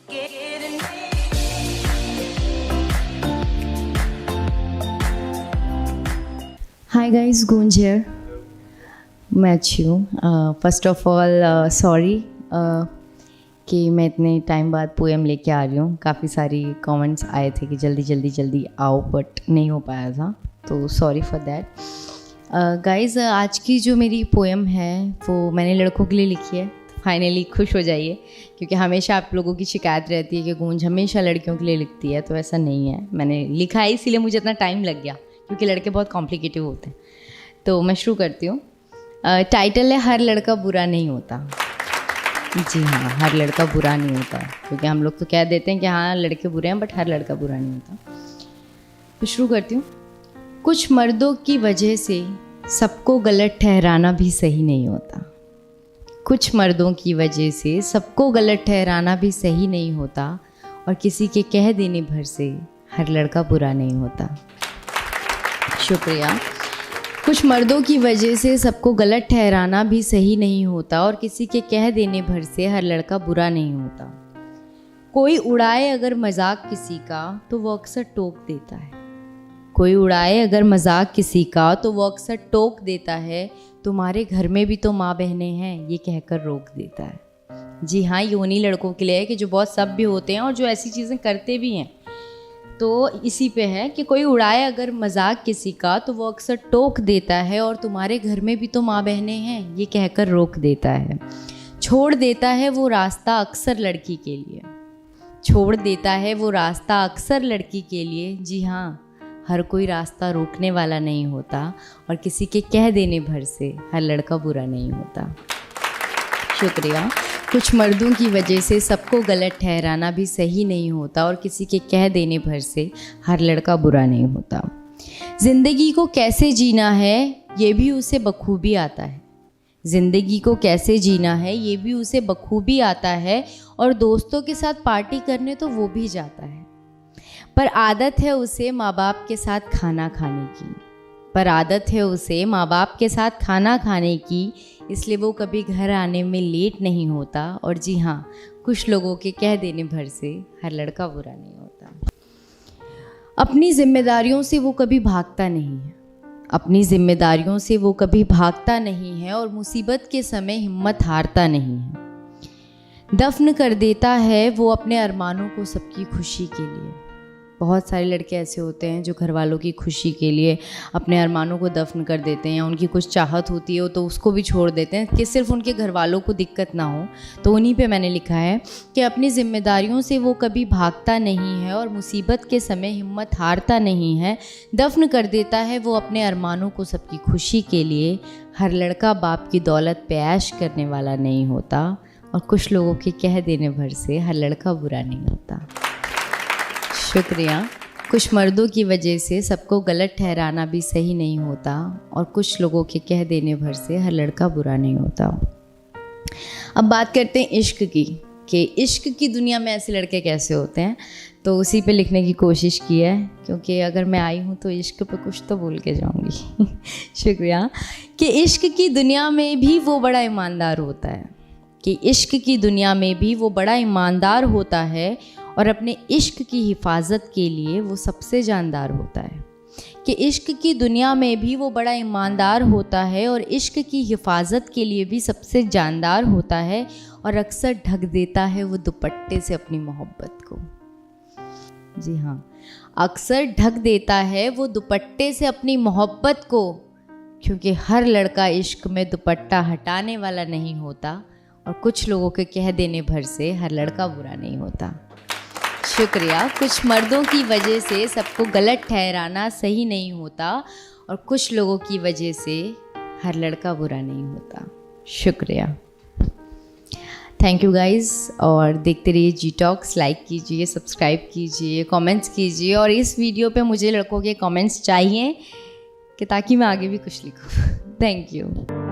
Hi guys, Gunj here. मैं अच्छी हूँ. फर्स्ट ऑफ ऑल सॉरी कि मैं इतने टाइम बाद पोएम लेके आ रही हूँ. काफ़ी सारी कमेंट्स आए थे कि जल्दी आओ, बट नहीं हो पाया था, तो सॉरी फॉर दैट. गाइज़, आज की जो मेरी पोएम है वो मैंने लड़कों के लिए लिखी है. फाइनली खुश हो जाइए, क्योंकि हमेशा आप लोगों की शिकायत रहती है कि गूंज हमेशा लड़कियों के लिए लिखती है, तो ऐसा नहीं है. मैंने लिखा है इसीलिए मुझे इतना टाइम लग गया, क्योंकि लड़के बहुत कॉम्प्लिकेटिव होते हैं. तो मैं शुरू करती हूँ. टाइटल है हर लड़का बुरा नहीं होता. जी हाँ, हर लड़का बुरा नहीं होता, क्योंकि हम लोग तो कह देते हैं कि हाँ लड़के बुरे हैं, बट हर लड़का बुरा नहीं होता. तो शुरू करती हूँ. कुछ मर्दों की वजह से सबको गलत ठहराना भी सही नहीं होता. कुछ मर्दों की वजह से सबको गलत ठहराना भी सही नहीं होता, और किसी के कह देने भर से हर लड़का बुरा नहीं होता. शुक्रिया. कुछ मर्दों की वजह से सबको गलत ठहराना भी सही नहीं होता, और किसी के कह देने भर से हर लड़का बुरा नहीं होता. कोई उड़ाए अगर मजाक किसी का तो वो अक्सर टोक देता है. कोई उड़ाए अगर मजाक किसी का तो वो अक्सर टोक देता है. तुम्हारे घर में भी तो माँ बहनें हैं, ये कहकर रोक देता है. जी हाँ, ये उन्हीं लड़कों के लिए है कि जो बहुत सभ्य होते हैं और जो ऐसी चीज़ें करते भी हैं. तो इसी पे है कि कोई उड़ाए अगर मजाक किसी का तो वो अक्सर टोक देता है, और तुम्हारे घर में भी तो माँ बहनें हैं, ये कहकर रोक देता है. छोड़ देता है वो रास्ता अक्सर लड़की के लिए. छोड़ देता है वो रास्ता अक्सर लड़की के लिए. जी हाँ, हर कोई रास्ता रोकने वाला नहीं होता, और किसी के कह देने भर से हर लड़का बुरा नहीं होता. शुक्रिया. कुछ मर्दों की वजह से सबको गलत ठहराना भी सही नहीं होता, और किसी के कह देने भर से हर लड़का बुरा नहीं होता. ज़िंदगी को कैसे जीना है ये भी उसे बखूबी आता है. ज़िंदगी को कैसे जीना है ये भी उसे बखूबी आता है, और दोस्तों के साथ पार्टी करने तो वो भी जाता है. पर आदत है उसे माँ बाप के साथ खाना खाने की. पर आदत है उसे माँ बाप के साथ खाना खाने की, इसलिए वो कभी घर आने में लेट नहीं होता. और जी हाँ, कुछ लोगों के कह देने भर से हर लड़का बुरा नहीं होता. अपनी जिम्मेदारियों से वो कभी भागता नहीं है. अपनी जिम्मेदारियों से वो कभी भागता नहीं है, और मुसीबत के समय हिम्मत हारता नहीं है. दफन कर देता है वो अपने अरमानों को सबकी खुशी के लिए. बहुत सारे लड़के ऐसे होते हैं जो घर वालों की खुशी के लिए अपने अरमानों को दफन कर देते हैं. उनकी कुछ चाहत होती है तो उसको भी छोड़ देते हैं कि सिर्फ उनके घर वालों को दिक्कत ना हो. तो उन्हीं पे मैंने लिखा है कि अपनी जिम्मेदारियों से वो कभी भागता नहीं है, और मुसीबत के समय हिम्मत हारता नहीं है. दफन कर देता है वो अपने अरमानों को सबकी खुशी के लिए. हर लड़का बाप की दौलत पे ऐश करने वाला नहीं होता, और कुछ लोगों के कह देने भर से हर लड़का बुरा नहीं होता. शुक्रिया. कुछ मर्दों की वजह से सबको गलत ठहराना भी सही नहीं होता, और कुछ लोगों के कह देने भर से हर लड़का बुरा नहीं होता. अब बात करते हैं इश्क की, कि इश्क की दुनिया में ऐसे लड़के कैसे होते हैं. तो उसी पे लिखने की कोशिश की है, क्योंकि अगर मैं आई हूँ तो इश्क पे कुछ तो बोल के जाऊँगी. शुक्रिया. कि इश्क की दुनिया में भी वो बड़ा ईमानदार होता है. कि इश्क की दुनिया में भी वो बड़ा ईमानदार होता है, और अपने इश्क की हिफाजत के लिए वो सबसे जानदार होता है. कि इश्क की दुनिया में भी वो बड़ा ईमानदार होता है, और इश्क की हिफाजत के लिए भी सबसे जानदार होता है, और अक्सर ढक देता है वो दुपट्टे से अपनी मोहब्बत को. जी हाँ, अक्सर ढक देता है वो दुपट्टे से अपनी मोहब्बत को, क्योंकि हर लड़का इश्क में दुपट्टा हटाने वाला नहीं होता, और कुछ लोगों के कह देने भर से हर लड़का बुरा नहीं होता. शुक्रिया. कुछ मर्दों की वजह से सबको गलत ठहराना सही नहीं होता, और कुछ लोगों की वजह से हर लड़का बुरा नहीं होता. शुक्रिया. Thank you guys. और देखते रहिए जी टॉक्स. लाइक कीजिए, सब्सक्राइब कीजिए, कमेंट्स कीजिए, और इस वीडियो पे मुझे लड़कों के कमेंट्स चाहिए कि ताकि मैं आगे भी कुछ लिखूँ. Thank you.